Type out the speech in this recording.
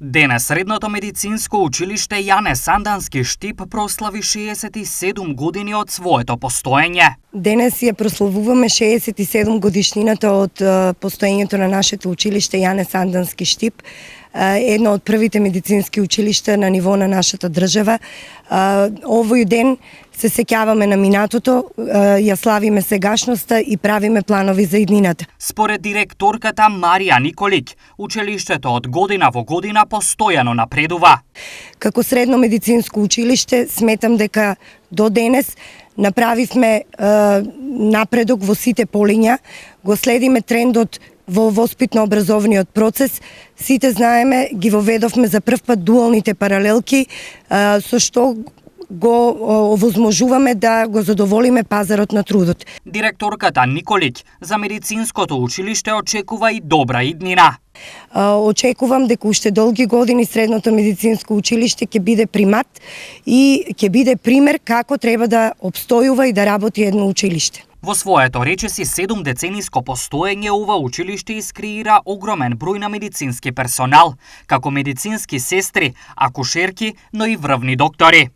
Денес средното медицинско училиште Јане Сандански Штип прослави 67 години од своето постоење. Денес ја прославуваме 67 годишнината од постоењето на нашето училиште Јане Сандански Штип, едно од првите медицински училишта на ниво на нашата држава. Овој ден се сеќаваме на минатото, ја славиме сегашноста и правиме планови за иднината. Според директорката Марија Николиќ, училиштето од година во година постојано напредува. Како средно медицинско училиште сметам дека до денес направивме напредок во сите полиња, го следиме трендот во воспитно-образовниот процес. Сите знаеме, ги воведовме за прв пат дуалните паралелки, со што го овозможуваме да го задоволиме пазарот на трудот. Директорката Николиќ за медицинското училиште очекува и добра иднина. Очекувам дека уште долги години средното медицинско училиште ќе биде примат и ќе биде пример како треба да обстојува и да работи едно училиште. Во своето речиси 7-децениско постоење ова училиште искреира огромен број на медицински персонал, како медицински сестри, акушерки, но и врвни доктори.